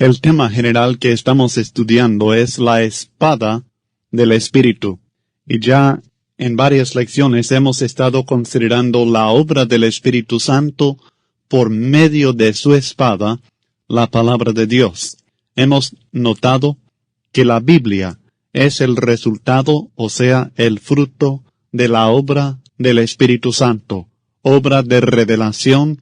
El tema general que estamos estudiando es la espada del Espíritu. Y ya en varias lecciones hemos estado considerando la obra del Espíritu Santo por medio de su espada, la palabra de Dios. Hemos notado que la Biblia es el resultado, o sea, el fruto de la obra del Espíritu Santo, obra de revelación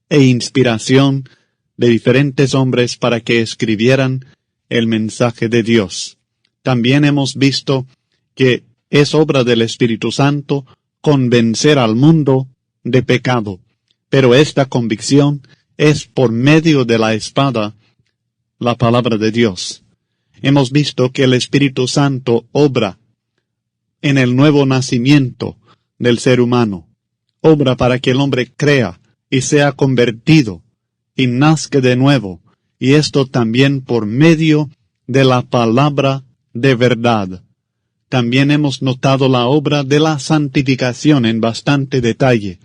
e inspiración de diferentes hombres para que escribieran el mensaje de Dios. También hemos visto que es obra del Espíritu Santo convencer al mundo de pecado, pero esta convicción es por medio de la espada, la palabra de Dios. Hemos visto que el Espíritu Santo obra en el nuevo nacimiento del ser humano, obra para que el hombre crea y sea convertido y nazca de nuevo, y esto también por medio de la palabra de verdad. También hemos notado la obra de la santificación en bastante detalle,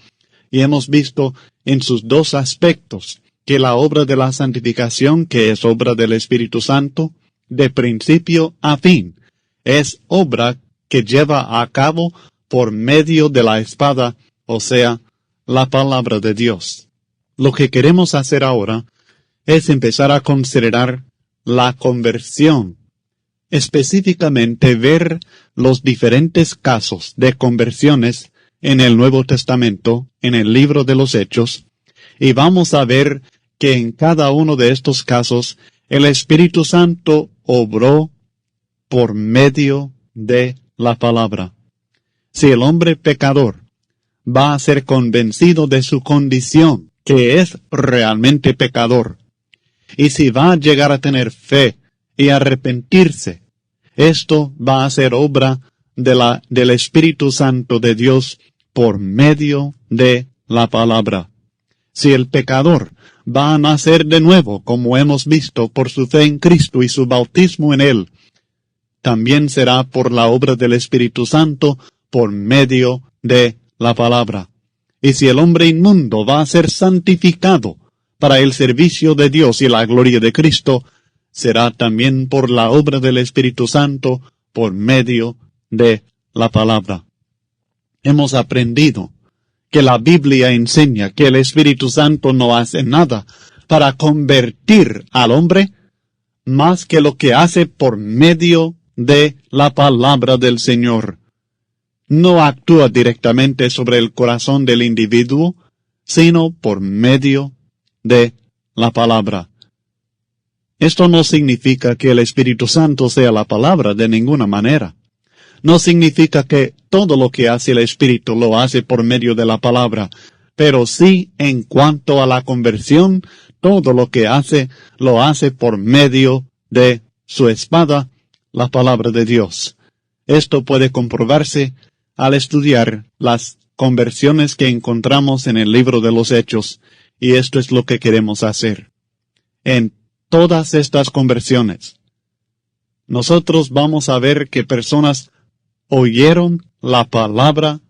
y hemos visto en sus dos aspectos que la obra de la santificación, que es obra del Espíritu Santo, de principio a fin, es obra que lleva a cabo por medio de la espada, o sea, la palabra de Dios. Lo que queremos hacer ahora es empezar a considerar la conversión, específicamente ver los diferentes casos de conversiones en el Nuevo Testamento, en el libro de los Hechos, y vamos a ver que en cada uno de estos casos el Espíritu Santo obró por medio de la palabra. Si el hombre pecador va a ser convencido de su condición, que es realmente pecador, y si va a llegar a tener fe y arrepentirse, esto va a ser obra del Espíritu Santo de Dios por medio de la palabra. Si el pecador va a nacer de nuevo, como hemos visto, por su fe en Cristo y su bautismo en Él, también será por la obra del Espíritu Santo por medio de la palabra. Y si el hombre inmundo va a ser santificado para el servicio de Dios y la gloria de Cristo, será también por la obra del Espíritu Santo por medio de la palabra. Hemos aprendido que la Biblia enseña que el Espíritu Santo no hace nada para convertir al hombre más que lo que hace por medio de la palabra del Señor. No actúa directamente sobre el corazón del individuo, sino por medio de la palabra. Esto no significa que el Espíritu Santo sea la palabra de ninguna manera. No significa que todo lo que hace el Espíritu lo hace por medio de la palabra, pero sí en cuanto a la conversión, todo lo que hace, lo hace por medio de su espada, la palabra de Dios. Esto puede comprobarse al estudiar las conversiones que encontramos en el libro de los Hechos, y esto es lo que queremos hacer. En todas estas conversiones, nosotros vamos a ver que personas oyeron la palabra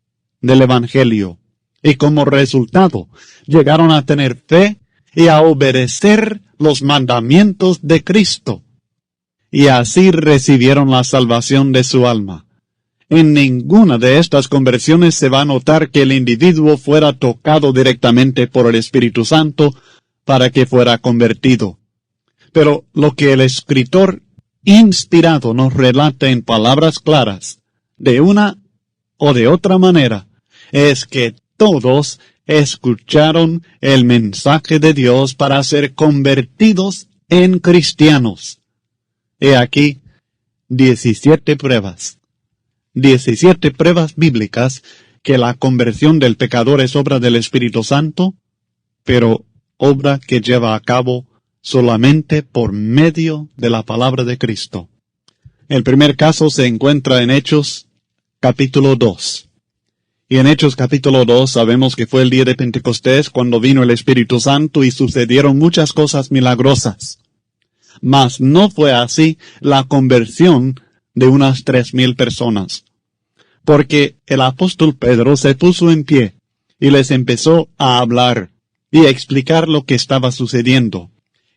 del Evangelio, y como resultado llegaron a tener fe y a obedecer los mandamientos de Cristo, y así recibieron la salvación de su alma. En ninguna de estas conversiones se va a notar que el individuo fuera tocado directamente por el Espíritu Santo para que fuera convertido. Pero lo que el escritor inspirado nos relata en palabras claras, de una o de otra manera, es que todos escucharon el mensaje de Dios para ser convertidos en cristianos. He aquí 17 pruebas. 17 pruebas bíblicas que la conversión del pecador es obra del Espíritu Santo, pero obra que lleva a cabo solamente por medio de la palabra de Cristo. El primer caso se encuentra en Hechos capítulo 2. Y en Hechos capítulo 2 sabemos que fue el día de Pentecostés cuando vino el Espíritu Santo y sucedieron muchas cosas milagrosas. Mas no fue así la conversión de unas 3,000 personas. Porque el apóstol Pedro se puso en pie y les empezó a hablar y a explicar lo que estaba sucediendo.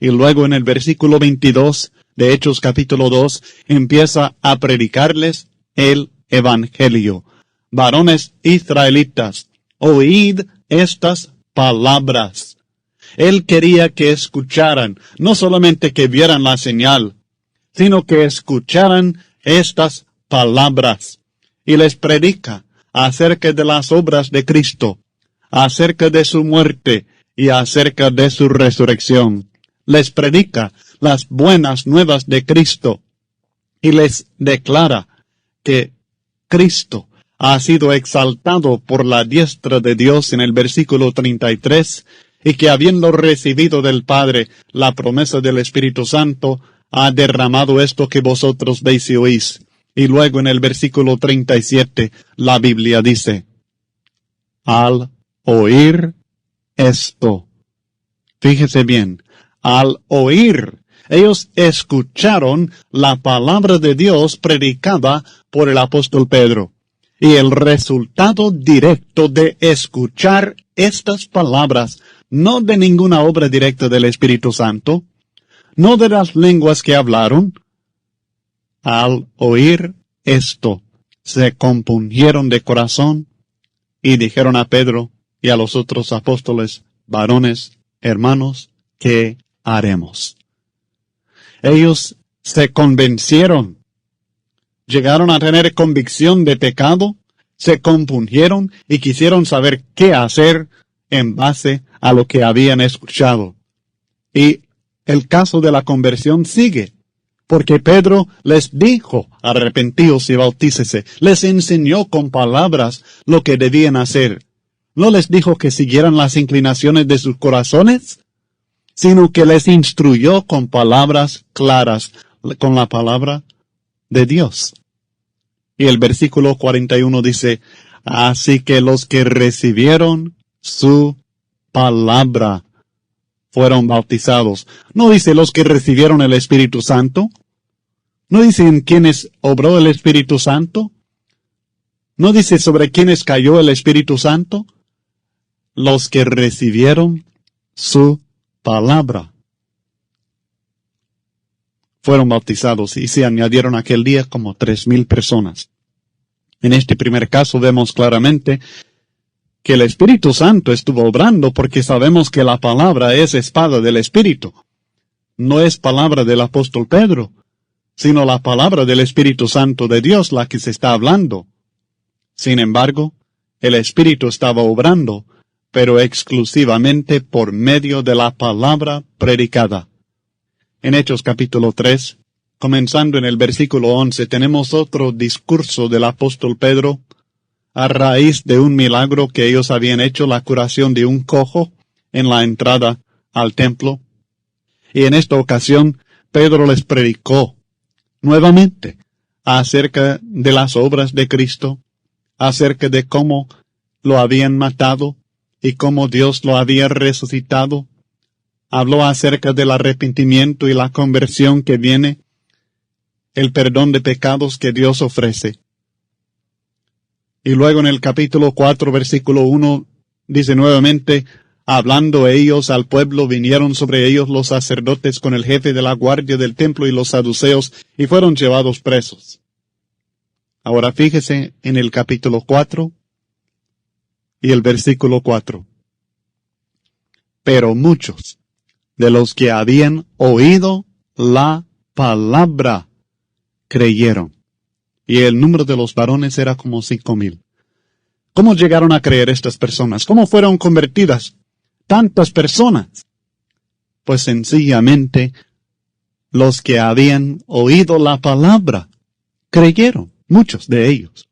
Y luego en el versículo 22 de Hechos capítulo 2 empieza a predicarles el evangelio. Varones israelitas, oíd estas palabras. Él quería que escucharan, no solamente que vieran la señal, sino que escucharan estas palabras. Y les predica acerca de las obras de Cristo, acerca de su muerte y acerca de su resurrección. Les predica las buenas nuevas de Cristo y les declara que Cristo ha sido exaltado por la diestra de Dios en el versículo 33 y que habiendo recibido del Padre la promesa del Espíritu Santo, ha derramado esto que vosotros veis y oís. Y luego en el versículo 37 la Biblia dice, al oír esto, fíjese bien, al oír, ellos escucharon la palabra de Dios predicada por el apóstol Pedro. Y el resultado directo de escuchar estas palabras, no de ninguna obra directa del Espíritu Santo, no de las lenguas que hablaron, al oír esto, se compungieron de corazón y dijeron a Pedro y a los otros apóstoles, varones, hermanos, ¿qué haremos? Ellos se convencieron, llegaron a tener convicción de pecado, se compungieron y quisieron saber qué hacer en base a lo que habían escuchado. Y el caso de la conversión sigue, porque Pedro les dijo, arrepentíos y bautícese, les enseñó con palabras lo que debían hacer. No les dijo que siguieran las inclinaciones de sus corazones, sino que les instruyó con palabras claras, con la palabra de Dios. Y el versículo 41 dice, así que los que recibieron su palabra fueron bautizados. No dice los que recibieron el Espíritu Santo. No dice en quiénes obró el Espíritu Santo. No dice sobre quiénes cayó el Espíritu Santo. Los que recibieron su palabra fueron bautizados y se añadieron aquel día como 3,000 personas. En este primer caso vemos claramente que el Espíritu Santo estuvo obrando porque sabemos que la palabra es espada del Espíritu. No es palabra del apóstol Pedro, sino la palabra del Espíritu Santo de Dios la que se está hablando. Sin embargo, el Espíritu estaba obrando, pero exclusivamente por medio de la palabra predicada. En Hechos capítulo 3, comenzando en el versículo 11, tenemos otro discurso del apóstol Pedro a raíz de un milagro que ellos habían hecho, la curación de un cojo en la entrada al templo. Y en esta ocasión, Pedro les predicó nuevamente acerca de las obras de Cristo, acerca de cómo lo habían matado y cómo Dios lo había resucitado. Habló acerca del arrepentimiento y la conversión que viene, el perdón de pecados que Dios ofrece. Y luego en el capítulo 4, versículo 1, dice nuevamente, hablando ellos al pueblo, vinieron sobre ellos los sacerdotes con el jefe de la guardia del templo y los saduceos, y fueron llevados presos. Ahora fíjese en el capítulo 4 y el versículo 4. Pero muchos de los que habían oído la palabra creyeron. Y el número de los varones era como 5,000. ¿Cómo llegaron a creer estas personas? ¿Cómo fueron convertidas tantas personas? Pues sencillamente los que habían oído la palabra creyeron, muchos de ellos.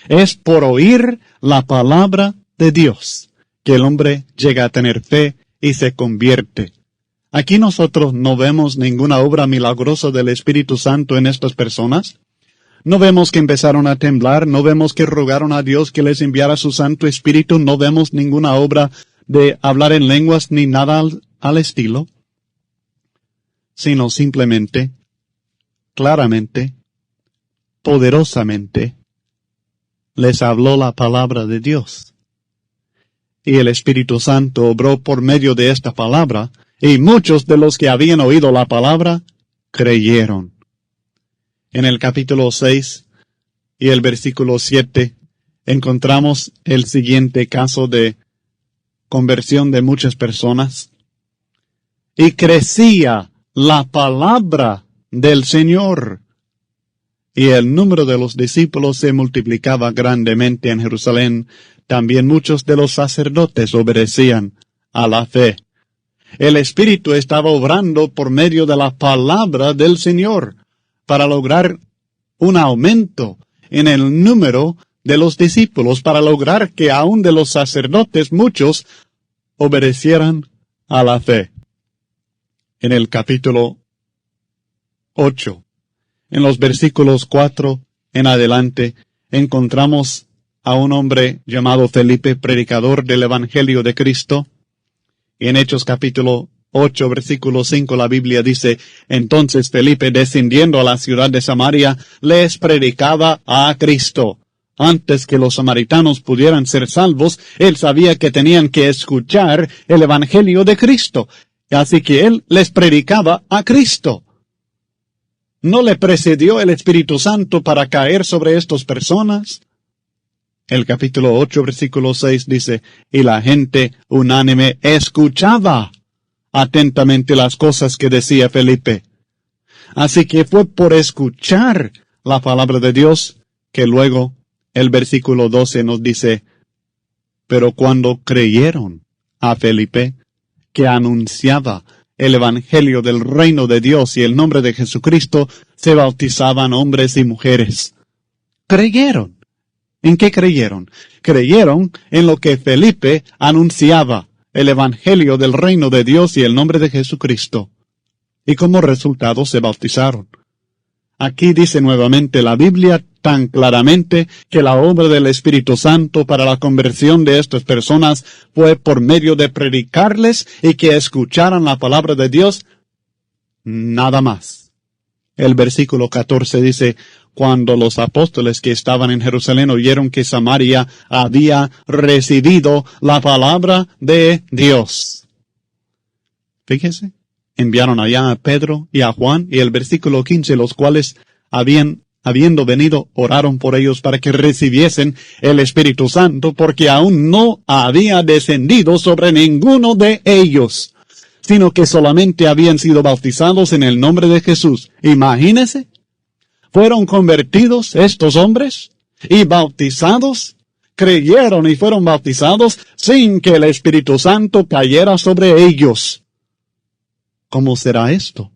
Es por oír la palabra de Dios que el hombre llega a tener fe y se convierte. Aquí nosotros no vemos ninguna obra milagrosa del Espíritu Santo en estas personas. No vemos que empezaron a temblar, no vemos que rogaron a Dios que les enviara su Santo Espíritu, no vemos ninguna obra de hablar en lenguas ni nada al estilo, sino simplemente, claramente, poderosamente, les habló la palabra de Dios. Y el Espíritu Santo obró por medio de esta palabra, y muchos de los que habían oído la palabra creyeron. En el capítulo 6 y el versículo 7 encontramos el siguiente caso de conversión de muchas personas. Y crecía la palabra del Señor, y el número de los discípulos se multiplicaba grandemente en Jerusalén. También muchos de los sacerdotes obedecían a la fe. El Espíritu estaba obrando por medio de la palabra del Señor para lograr un aumento en el número de los discípulos, para lograr que aún de los sacerdotes muchos obedecieran a la fe. En el capítulo 8, en los versículos 4 en adelante, encontramos a un hombre llamado Felipe, predicador del Evangelio de Cristo. Y en Hechos capítulo 8, versículo 5, la Biblia dice: entonces Felipe, descendiendo a la ciudad de Samaria, les predicaba a Cristo. Antes que los samaritanos pudieran ser salvos, él sabía que tenían que escuchar el Evangelio de Cristo. Así que él les predicaba a Cristo. ¿No le precedió el Espíritu Santo para caer sobre estas personas? El capítulo 8, versículo 6 dice: y la gente unánime escuchaba atentamente las cosas que decía Felipe. Así que fue por escuchar la palabra de Dios que luego el versículo 12 nos dice: pero cuando creyeron a Felipe, que anunciaba el Evangelio del reino de Dios y el nombre de Jesucristo, se bautizaban hombres y mujeres. Creyeron. ¿En qué creyeron? Creyeron en lo que Felipe anunciaba, el Evangelio del reino de Dios y el nombre de Jesucristo. Y como resultado se bautizaron. Aquí dice nuevamente la Biblia tan claramente que la obra del Espíritu Santo para la conversión de estas personas fue por medio de predicarles y que escucharan la palabra de Dios, nada más. El versículo 14 dice: cuando los apóstoles que estaban en Jerusalén oyeron que Samaria había recibido la palabra de Dios. Fíjese, enviaron allá a Pedro y a Juan, y el versículo 15, los cuales habiendo venido, oraron por ellos para que recibiesen el Espíritu Santo, porque aún no había descendido sobre ninguno de ellos, sino que solamente habían sido bautizados en el nombre de Jesús. Imagínese, fueron convertidos estos hombres y bautizados, creyeron y fueron bautizados sin que el Espíritu Santo cayera sobre ellos. ¿Cómo será esto?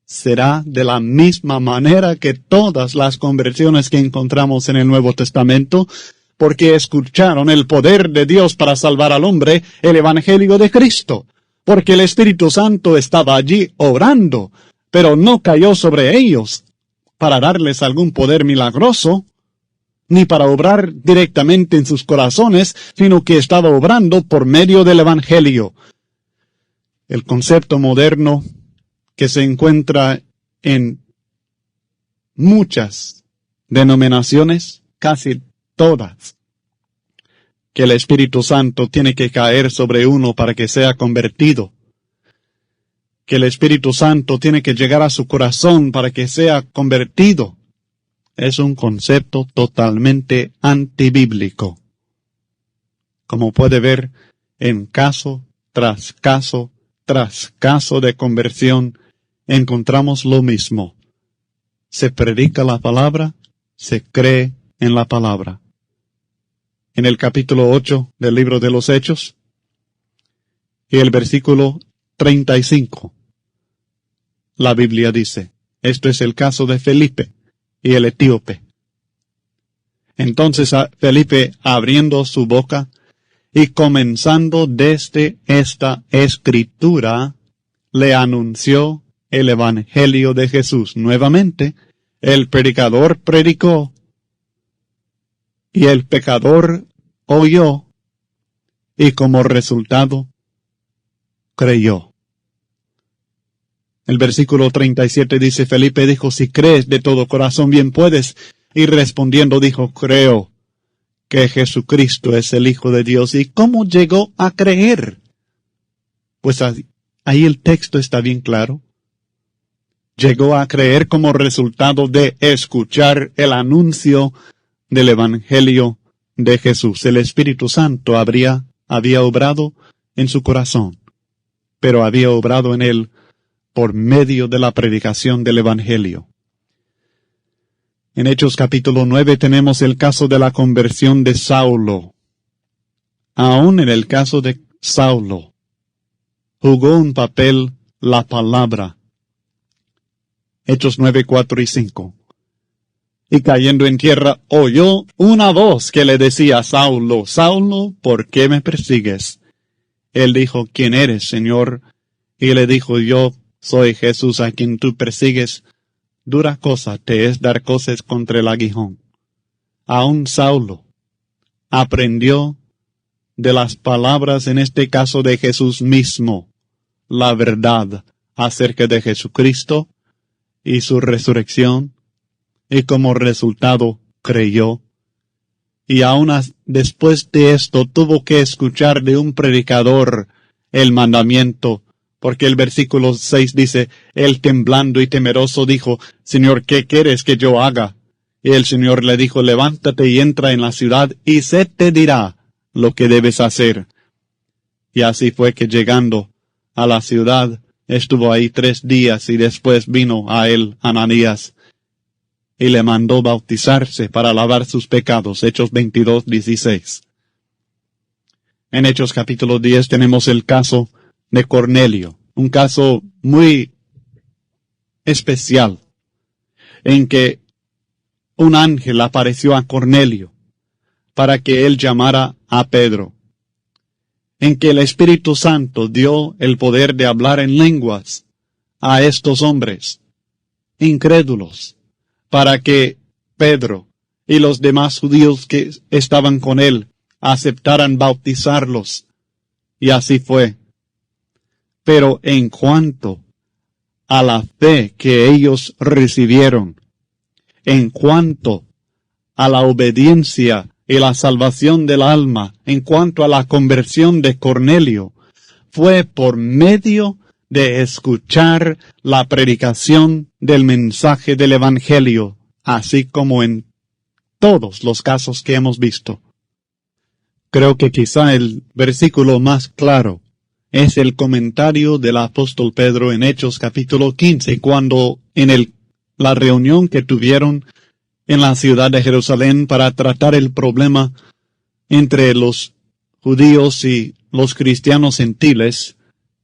Será de la misma manera que todas las conversiones que encontramos en el Nuevo Testamento, porque escucharon el poder de Dios para salvar al hombre, el Evangelio de Cristo, porque el Espíritu Santo estaba allí orando, pero no cayó sobre ellos para darles algún poder milagroso, ni para obrar directamente en sus corazones, sino que estaba obrando por medio del Evangelio. El concepto moderno que se encuentra en muchas denominaciones, casi todas, que el Espíritu Santo tiene que caer sobre uno para que sea convertido, que el Espíritu Santo tiene que llegar a su corazón para que sea convertido, es un concepto totalmente antibíblico. Como puede ver, en caso tras caso tras caso de conversión, encontramos lo mismo. Se predica la palabra, se cree en la palabra. En el capítulo 8 del libro de los Hechos, y el versículo 35, la Biblia dice: esto es el caso de Felipe y el etíope. Entonces Felipe, abriendo su boca y comenzando desde esta escritura, le anunció el Evangelio de Jesús. Nuevamente, el predicador predicó, y el pecador oyó, y como resultado, creyó. El versículo 37 dice: Felipe dijo: si crees de todo corazón, bien puedes. Y respondiendo dijo: creo que Jesucristo es el Hijo de Dios. ¿Y cómo llegó a creer? Pues Ahí el texto está bien claro. Llegó a creer como resultado de escuchar el anuncio del Evangelio de Jesús. El Espíritu Santo había obrado en su corazón, pero había obrado en él por medio de la predicación del Evangelio. En Hechos capítulo 9 tenemos el caso de la conversión de Saulo. Aún en el caso de Saulo, jugó un papel la palabra. Hechos 9, 4 y 5. Y cayendo en tierra, oyó una voz que le decía, Saulo, Saulo, ¿por qué me persigues? Él dijo, ¿quién eres, Señor? Y le dijo, yo soy Jesús a quien tú persigues. Dura cosa te es dar cosas contra el aguijón. Aún Saulo aprendió de las palabras, en este caso de Jesús mismo, la verdad acerca de Jesucristo y su resurrección, y como resultado creyó. Y aún después de esto tuvo que escuchar de un predicador el mandamiento, porque el versículo 6 dice, él temblando y temeroso dijo, Señor, ¿qué quieres que yo haga? Y el Señor le dijo, levántate y entra en la ciudad, y se te dirá lo que debes hacer. Y así fue que llegando a la ciudad, estuvo ahí 3 días, y después vino a él Ananías, y le mandó bautizarse para lavar sus pecados. Hechos 22, 16. En Hechos capítulo 10 tenemos el caso de Cornelio, un caso muy especial, en que un ángel apareció a Cornelio para que él llamara a Pedro, en que el Espíritu Santo dio el poder de hablar en lenguas a estos hombres incrédulos, para que Pedro y los demás judíos que estaban con él aceptaran bautizarlos. Y así fue. Pero en cuanto a la fe que ellos recibieron, en cuanto a la obediencia y la salvación del alma, en cuanto a la conversión de Cornelio, fue por medio de escuchar la predicación del mensaje del Evangelio, así como en todos los casos que hemos visto. Creo que quizá el versículo más claro es el comentario del apóstol Pedro en Hechos capítulo 15, cuando en la reunión que tuvieron en la ciudad de Jerusalén para tratar el problema entre los judíos y los cristianos gentiles,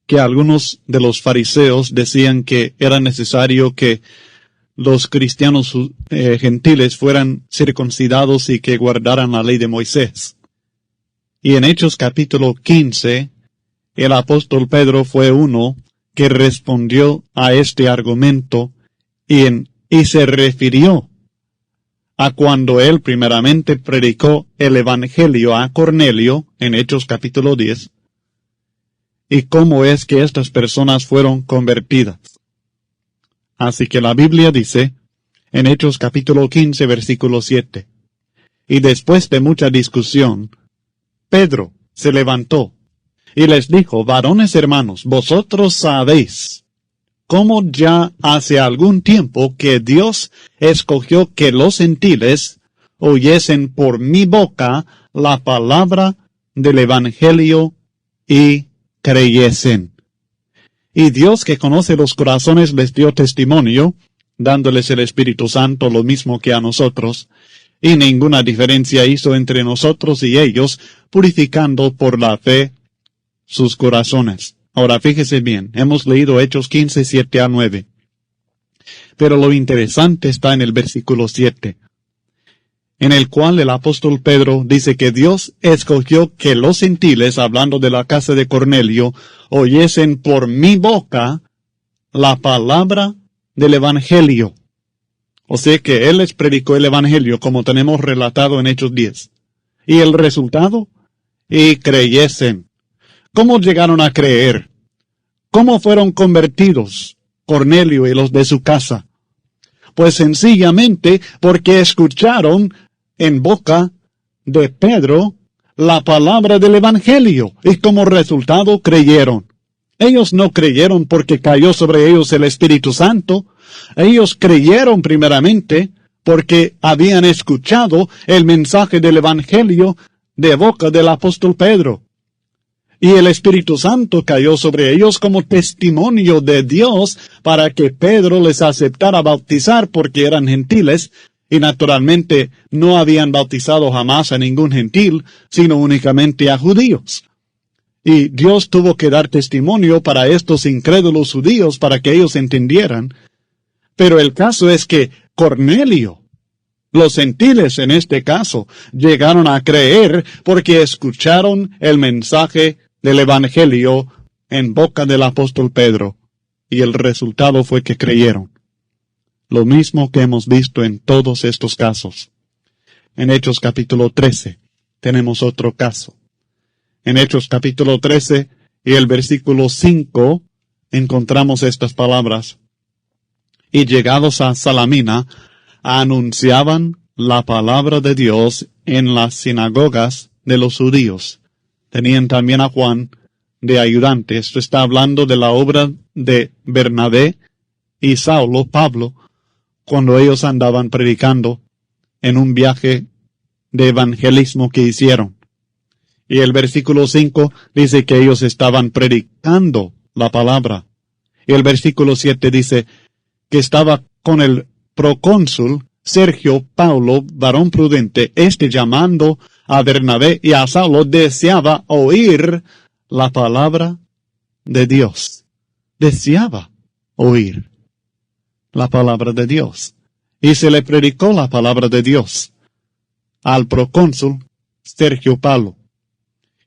que algunos de los fariseos decían que era necesario que los cristianos gentiles fueran circuncidados y que guardaran la ley de Moisés. Y en Hechos capítulo 15, el apóstol Pedro fue uno que respondió a este argumento y se refirió a cuando él primeramente predicó el Evangelio a Cornelio en Hechos capítulo 10, y cómo es que estas personas fueron convertidas. Así que la Biblia dice, en Hechos capítulo 15, versículo 7, y después de mucha discusión, Pedro se levantó y les dijo, varones hermanos, vosotros sabéis cómo ya hace algún tiempo que Dios escogió que los gentiles oyesen por mi boca la palabra del Evangelio y creyesen. Y Dios, que conoce los corazones, les dio testimonio, dándoles el Espíritu Santo lo mismo que a nosotros, y ninguna diferencia hizo entre nosotros y ellos, purificando por la fe sus corazones. Ahora fíjese bien, hemos leído Hechos 15, 7 a 9. Pero lo interesante está en el versículo 7, en el cual el apóstol Pedro dice que Dios escogió que los gentiles, hablando de la casa de Cornelio, oyesen por mi boca la palabra del Evangelio. O sea que él les predicó el Evangelio, como tenemos relatado en Hechos 10. ¿Y el resultado? Y creyesen. ¿Cómo llegaron a creer? ¿Cómo fueron convertidos Cornelio y los de su casa? Pues sencillamente porque escucharon en boca de Pedro la palabra del Evangelio, y como resultado creyeron. Ellos no creyeron porque cayó sobre ellos el Espíritu Santo. Ellos creyeron primeramente porque habían escuchado el mensaje del Evangelio de boca del apóstol Pedro. Y el Espíritu Santo cayó sobre ellos como testimonio de Dios para que Pedro les aceptara bautizar porque eran gentiles y naturalmente no habían bautizado jamás a ningún gentil, sino únicamente a judíos. Y Dios tuvo que dar testimonio para estos incrédulos judíos para que ellos entendieran. Pero el caso es que Cornelio, los gentiles en este caso, llegaron a creer porque escucharon el mensaje del Evangelio en boca del apóstol Pedro, y el resultado fue que creyeron. Lo mismo que hemos visto en todos estos casos. En Hechos capítulo 13 tenemos otro caso. En Hechos capítulo 13 y el versículo 5 encontramos estas palabras. Y llegados a Salamina, anunciaban la palabra de Dios en las sinagogas de los judíos. Tenían también a Juan de ayudante. Esto está hablando de la obra de Bernabé y Saulo, Pablo, cuando ellos andaban predicando en un viaje de evangelismo que hicieron. Y el versículo 5 dice que ellos estaban predicando la palabra. Y el versículo 7 dice que estaba con el procónsul Sergio Paulo, varón prudente, llamando a Bernabé y a Saulo, deseaba oír la palabra de Dios. Deseaba oír la palabra de Dios. Y se le predicó la palabra de Dios al procónsul Sergio Paulo.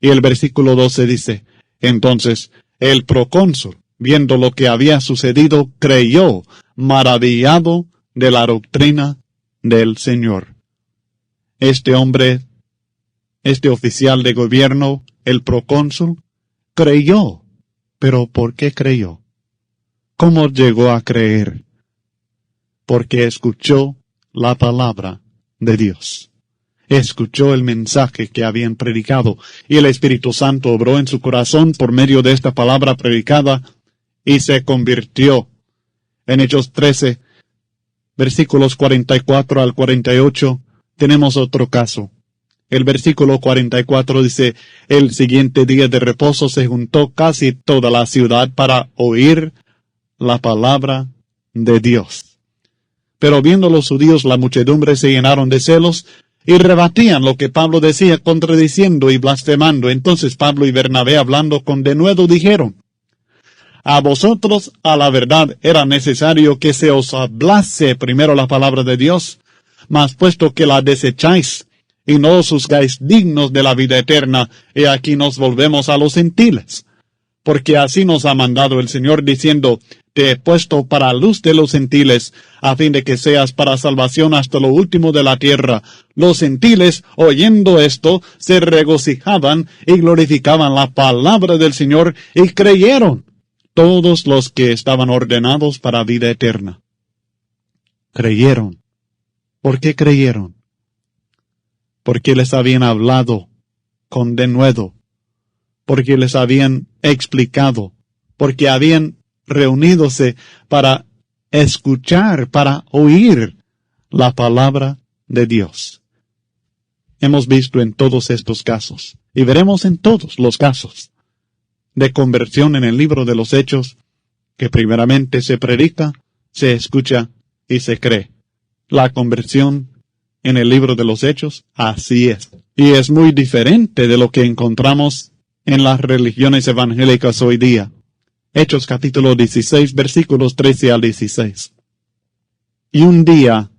Y el versículo 12 dice, entonces el procónsul, viendo lo que había sucedido, creyó, maravillado de la doctrina del Señor. Este hombre, este oficial de gobierno, el procónsul, creyó. ¿Pero por qué creyó? ¿Cómo llegó a creer? Porque escuchó la palabra de Dios. Escuchó el mensaje que habían predicado, y el Espíritu Santo obró en su corazón por medio de esta palabra predicada, y se convirtió. En Hechos 13, versículos 44 al 48, tenemos otro caso. El versículo 44 dice, el siguiente día de reposo se juntó casi toda la ciudad para oír la palabra de Dios. Pero viendo los judíos la muchedumbre se llenaron de celos y rebatían lo que Pablo decía, contradiciendo y blasfemando. Entonces Pablo y Bernabé, hablando con denuedo, dijeron, a vosotros, a la verdad, era necesario que se os hablase primero la palabra de Dios, mas puesto que la desecháis y no os juzgáis dignos de la vida eterna, he aquí nos volvemos a los gentiles. Porque así nos ha mandado el Señor, diciendo, te he puesto para luz de los gentiles, a fin de que seas para salvación hasta lo último de la tierra. Los gentiles, oyendo esto, se regocijaban y glorificaban la palabra del Señor, y creyeron todos los que estaban ordenados para vida eterna. Creyeron. ¿Por qué creyeron? Porque les habían hablado con denuedo, porque les habían explicado, porque habían reunidose para escuchar, para oír la palabra de Dios. Hemos visto en todos estos casos, y veremos en todos los casos de conversión en el libro de los Hechos, que primeramente se predica, se escucha y se cree. La conversión en el libro de los Hechos, así es. Y es muy diferente de lo que encontramos en las religiones evangélicas hoy día. Hechos capítulo 16, versículos 13 al 16. Y un día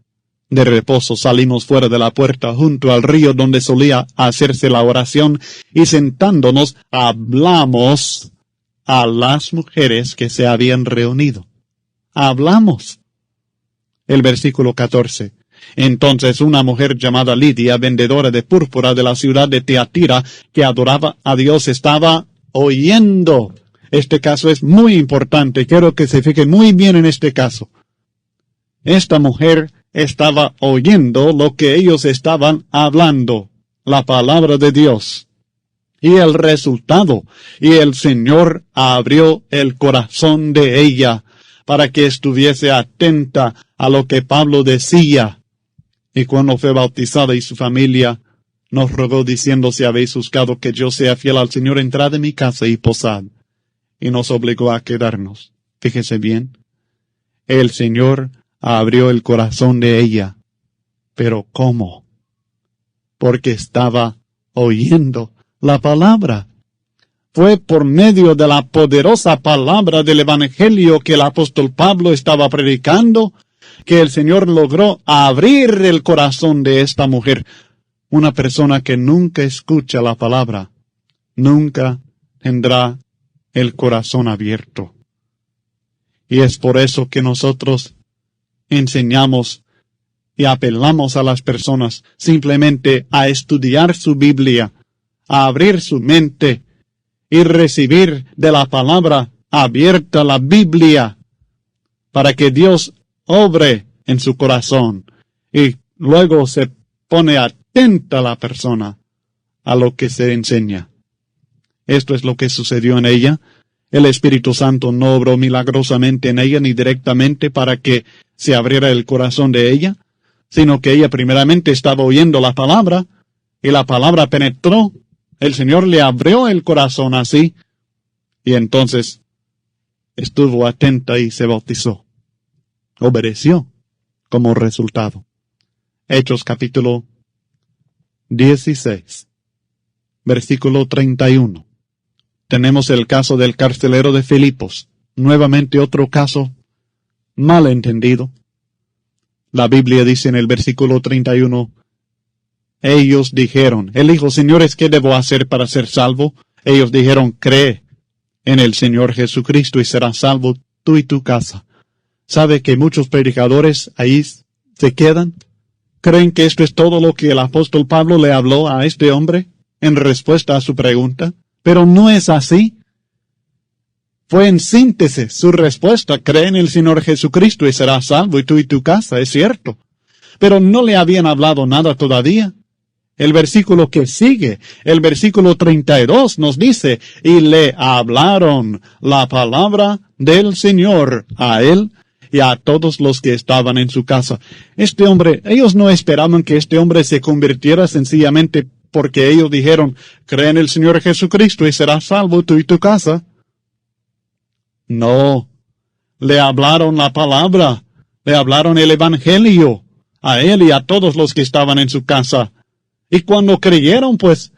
de reposo salimos fuera de la puerta junto al río donde solía hacerse la oración, y sentándonos hablamos a las mujeres que se habían reunido. Hablamos. El versículo 14. Entonces una mujer llamada Lidia, vendedora de púrpura de la ciudad de Tiatira, que adoraba a Dios, estaba oyendo. Este caso es muy importante. Quiero que se fijen muy bien en este caso. Esta mujer estaba oyendo lo que ellos estaban hablando, la palabra de Dios. Y el resultado, y el Señor abrió el corazón de ella para que estuviese atenta a lo que Pablo decía. Y cuando fue bautizada y su familia nos rogó diciendo, si habéis buscado que yo sea fiel al Señor, entrad en mi casa y posad. Y nos obligó a quedarnos. Fíjese bien. El Señor abrió el corazón de ella. ¿Pero cómo? Porque estaba oyendo la palabra. Fue por medio de la poderosa palabra del Evangelio que el apóstol Pablo estaba predicando que el Señor logró abrir el corazón de esta mujer. Una persona que nunca escucha la palabra, nunca tendrá el corazón abierto. Y es por eso que nosotros enseñamos y apelamos a las personas simplemente a estudiar su Biblia, a abrir su mente y recibir de la palabra abierta la Biblia para que Dios obre en su corazón y luego se pone atenta la persona a lo que se enseña. Esto es lo que sucedió en ella. El Espíritu Santo no obró milagrosamente en ella ni directamente para que se abriera el corazón de ella, sino que ella primeramente estaba oyendo la palabra y la palabra penetró. El Señor le abrió el corazón así y entonces estuvo atenta y se bautizó. Obedeció como resultado. Hechos capítulo 16, versículo 31. Tenemos el caso del carcelero de Filipos. Nuevamente otro caso mal entendido. La Biblia dice en el versículo 31, ellos dijeron, él dijo, señores, ¿qué debo hacer para ser salvo? Ellos dijeron, cree en el Señor Jesucristo y serás salvo tú y tu casa. ¿Sabe que muchos predicadores ahí se quedan? ¿Creen que esto es todo lo que el apóstol Pablo le habló a este hombre en respuesta a su pregunta? Pero no es así. Fue en síntesis su respuesta, cree en el Señor Jesucristo y serás salvo y tú y tu casa, es cierto. Pero no le habían hablado nada todavía. El versículo que sigue, el versículo 32 nos dice, y le hablaron la palabra del Señor a él y a todos los que estaban en su casa. Este hombre, ellos no esperaban que este hombre se convirtiera sencillamente porque ellos dijeron, cree en el Señor Jesucristo y serás salvo tú y tu casa. No, le hablaron la palabra, le hablaron el Evangelio a él y a todos los que estaban en su casa. Y cuando creyeron, pues,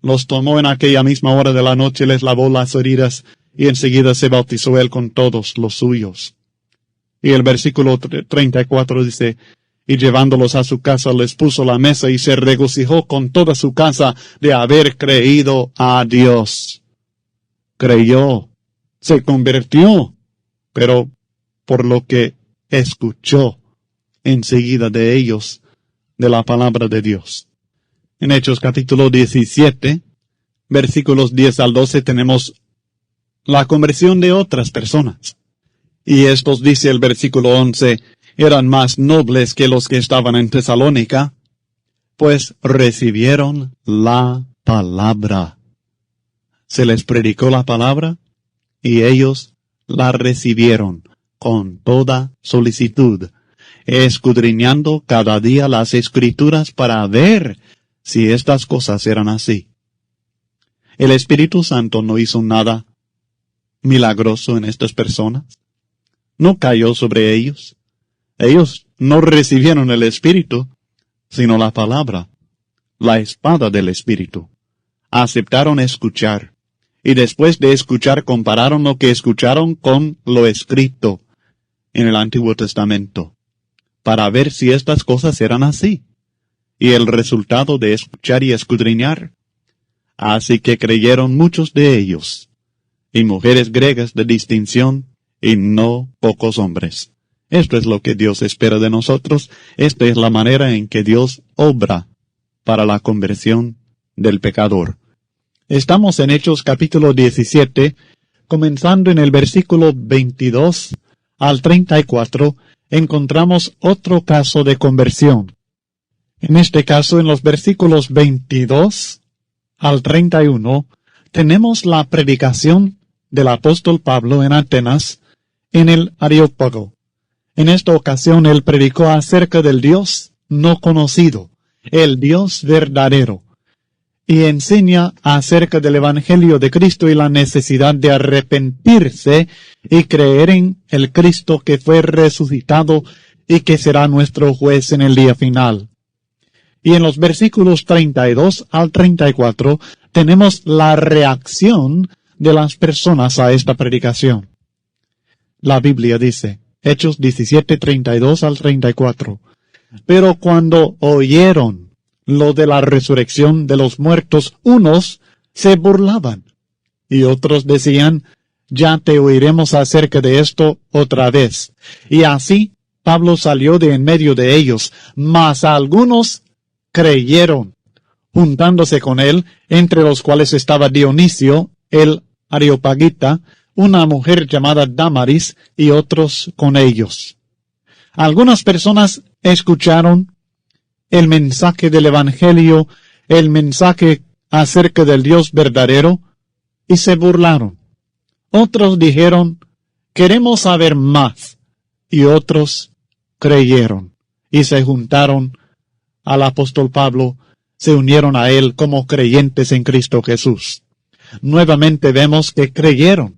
los tomó en aquella misma hora de la noche, les lavó las heridas y enseguida se bautizó él con todos los suyos. Y el versículo 34 dice, y llevándolos a su casa les puso la mesa y se regocijó con toda su casa de haber creído a Dios. Creyó, se convirtió, pero por lo que escuchó enseguida de ellos de la palabra de Dios. En Hechos capítulo 17, versículos 10 al 12 tenemos la conversión de otras personas. Y estos, dice el versículo 11, eran más nobles que los que estaban en Tesalónica, pues recibieron la palabra. Se les predicó la palabra y ellos la recibieron con toda solicitud, escudriñando cada día las Escrituras para ver si estas cosas eran así. El Espíritu Santo no hizo nada milagroso en estas personas. No cayó sobre ellos. Ellos no recibieron el Espíritu, sino la palabra, la espada del Espíritu. Aceptaron escuchar, y después de escuchar compararon lo que escucharon con lo escrito en el Antiguo Testamento, para ver si estas cosas eran así, y el resultado de escuchar y escudriñar. Así que creyeron muchos de ellos, y mujeres griegas de distinción, y no pocos hombres. Esto es lo que Dios espera de nosotros. Esta es la manera en que Dios obra para la conversión del pecador. Estamos en Hechos capítulo 17, comenzando en el versículo 22 al 34, encontramos otro caso de conversión. En este caso, en los versículos 22 al 31, tenemos la predicación del apóstol Pablo en Atenas, en el Areópago. En esta ocasión él predicó acerca del Dios no conocido, el Dios verdadero, y enseña acerca del Evangelio de Cristo y la necesidad de arrepentirse y creer en el Cristo que fue resucitado y que será nuestro juez en el día final. Y en los versículos 32 al 34 tenemos la reacción de las personas a esta predicación. La Biblia dice, Hechos 17, 32 al 34, pero cuando oyeron lo de la resurrección de los muertos, unos se burlaban, y otros decían, ya te oiremos acerca de esto otra vez. Y así Pablo salió de en medio de ellos, mas algunos creyeron, juntándose con él, entre los cuales estaba Dionisio, el Areopagita, una mujer llamada Dámaris, y otros con ellos. Algunas personas escucharon el mensaje del Evangelio, el mensaje acerca del Dios verdadero, y se burlaron. Otros dijeron, queremos saber más, y otros creyeron, y se juntaron al apóstol Pablo, se unieron a él como creyentes en Cristo Jesús. Nuevamente vemos que creyeron,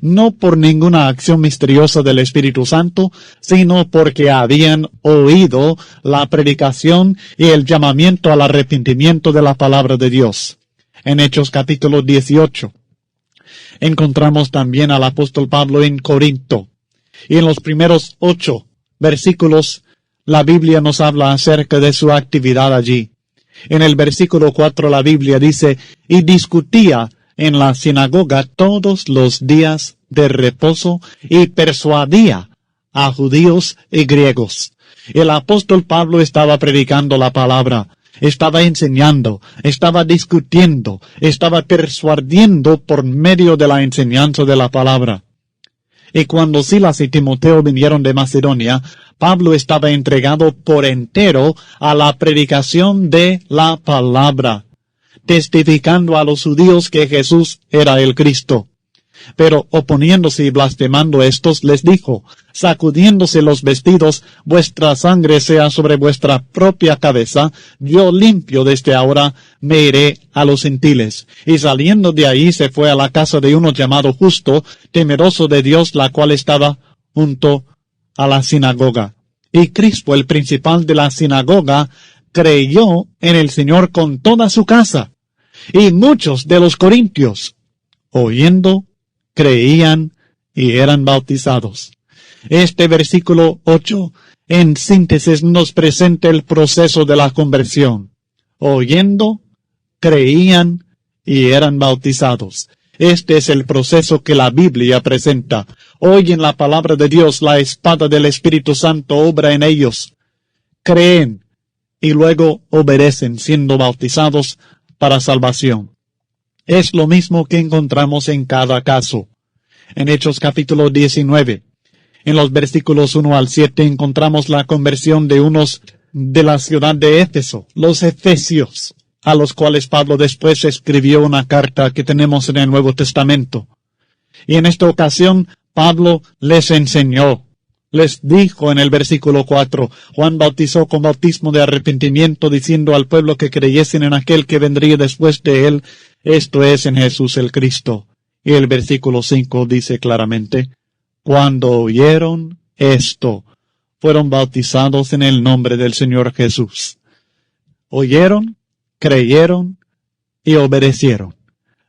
no por ninguna acción misteriosa del Espíritu Santo, sino porque habían oído la predicación y el llamamiento al arrepentimiento de la palabra de Dios. En Hechos capítulo 18, encontramos también al apóstol Pablo en Corinto. Y en los primeros 8 versículos, la Biblia nos habla acerca de su actividad allí. En el versículo 4 la Biblia dice, y discutía en la sinagoga todos los días de reposo y persuadía a judíos y griegos. El apóstol Pablo estaba predicando la palabra, estaba enseñando, estaba discutiendo, estaba persuadiendo por medio de la enseñanza de la palabra. Y cuando Silas y Timoteo vinieron de Macedonia, Pablo estaba entregado por entero a la predicación de la palabra, testificando a los judíos que Jesús era el Cristo. Pero oponiéndose y blasfemando estos, les dijo, sacudiéndose los vestidos, vuestra sangre sea sobre vuestra propia cabeza, yo limpio desde ahora, me iré a los gentiles. Y saliendo de ahí se fue a la casa de uno llamado Justo, temeroso de Dios, la cual estaba junto a la sinagoga. Y Crispo, el principal de la sinagoga, creyó en el Señor con toda su casa. Y muchos de los corintios, oyendo, creían y eran bautizados. Este versículo 8, en síntesis, nos presenta el proceso de la conversión. Oyendo, creían y eran bautizados. Este es el proceso que la Biblia presenta. Oyen la palabra de Dios, la espada del Espíritu Santo obra en ellos. Creen y luego obedecen, siendo bautizados para salvación. Es lo mismo que encontramos en cada caso. En Hechos capítulo 19, en los versículos 1 al 7, encontramos la conversión de unos de la ciudad de Éfeso, los efesios, a los cuales Pablo después escribió una carta que tenemos en el Nuevo Testamento. Y en esta ocasión, Pablo les enseñó, les dijo en el versículo 4, Juan bautizó con bautismo de arrepentimiento, diciendo al pueblo que creyesen en aquel que vendría después de él, esto es, en Jesús el Cristo. Y el versículo 5 dice claramente, cuando oyeron esto, fueron bautizados en el nombre del Señor Jesús. Oyeron, creyeron y obedecieron.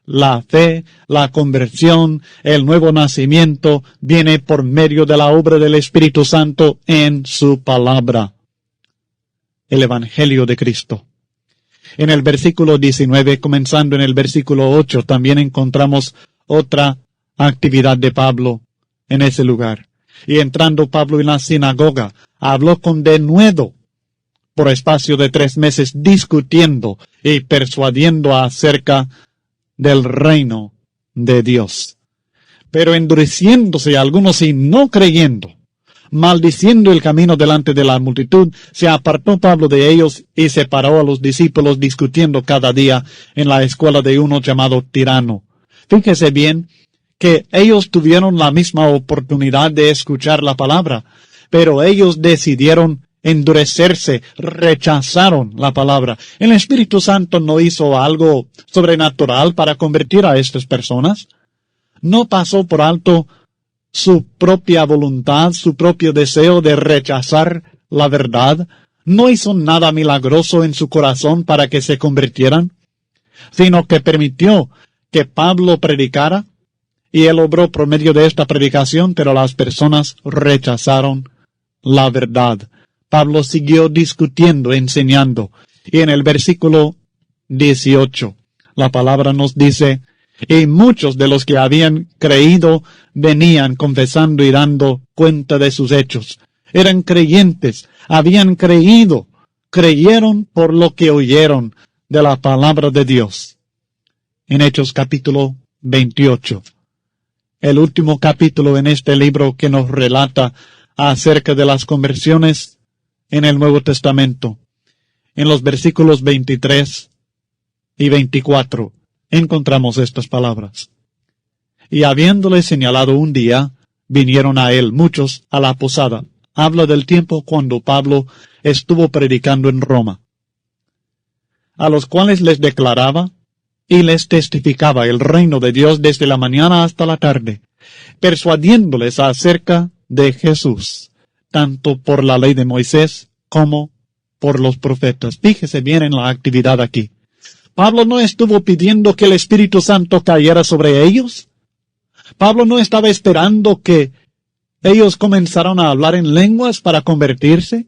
La fe, la conversión, el nuevo nacimiento viene por medio de la obra del Espíritu Santo en su palabra. El Evangelio de Cristo. En el versículo 19, comenzando en el versículo 8, también encontramos otra actividad de Pablo en ese lugar. Y entrando Pablo en la sinagoga, habló con denuedo por espacio de 3 meses, discutiendo y persuadiendo acerca del reino de Dios. Pero endureciéndose algunos y no creyendo, maldiciendo el camino delante de la multitud, se apartó Pablo de ellos y separó a los discípulos discutiendo cada día en la escuela de uno llamado Tirano. Fíjese bien que ellos tuvieron la misma oportunidad de escuchar la palabra, pero ellos decidieron endurecerse, rechazaron la palabra. El Espíritu Santo no hizo algo sobrenatural para convertir a estas personas. No pasó por alto su propia voluntad, su propio deseo de rechazar la verdad. No hizo nada milagroso en su corazón para que se convirtieran, sino que permitió que Pablo predicara, y él obró por medio de esta predicación, pero las personas rechazaron la verdad. Pablo siguió discutiendo, enseñando, y en el versículo 18, la palabra nos dice: y muchos de los que habían creído venían confesando y dando cuenta de sus hechos. Eran creyentes, habían creído, creyeron por lo que oyeron de la palabra de Dios. En Hechos capítulo 28, el último capítulo en este libro que nos relata acerca de las conversiones en el Nuevo Testamento. En los versículos 23 y 24 encontramos estas palabras: y habiéndole señalado un día, vinieron a él muchos a la posada. Habla del tiempo cuando Pablo estuvo predicando en Roma, a los cuales les declaraba y les testificaba el reino de Dios desde la mañana hasta la tarde, persuadiéndoles acerca de Jesús, tanto por la ley de Moisés como por los profetas. Fíjese bien en la actividad aquí. Pablo no estuvo pidiendo que el Espíritu Santo cayera sobre ellos. Pablo no estaba esperando que ellos comenzaran a hablar en lenguas para convertirse,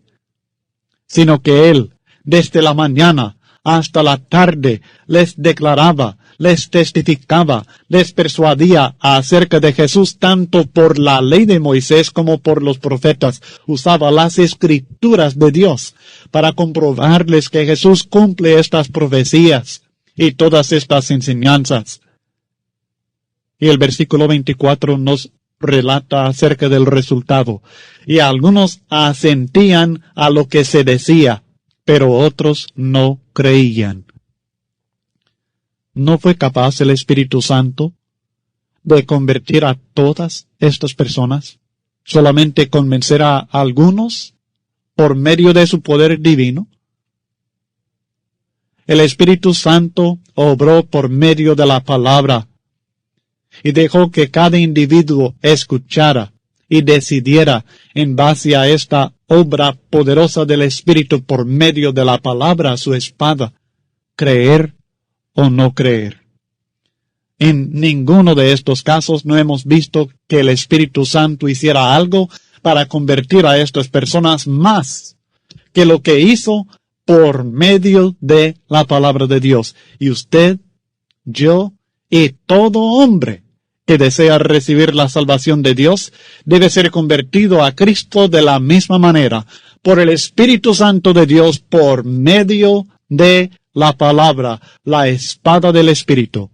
sino que él, desde la mañana hasta la tarde, les declaraba, les testificaba, les persuadía acerca de Jesús tanto por la ley de Moisés como por los profetas. Usaba las escrituras de Dios para comprobarles que Jesús cumple estas profecías y todas estas enseñanzas. Y el versículo 24 nos relata acerca del resultado. Y algunos asentían a lo que se decía, pero otros no creían. ¿No fue capaz el Espíritu Santo de convertir a todas estas personas? ¿Solamente convencer a algunos por medio de su poder divino? El Espíritu Santo obró por medio de la palabra y dejó que cada individuo escuchara y decidiera en base a esta obra poderosa del Espíritu por medio de la palabra, su espada, creer o no creer. En ninguno de estos casos no hemos visto que el Espíritu Santo hiciera algo para convertir a estas personas más que lo que hizo por medio de la palabra de Dios. Y usted, yo y todo hombre que desea recibir la salvación de Dios debe ser convertido a Cristo de la misma manera, por el Espíritu Santo de Dios, por medio de la palabra, la espada del Espíritu.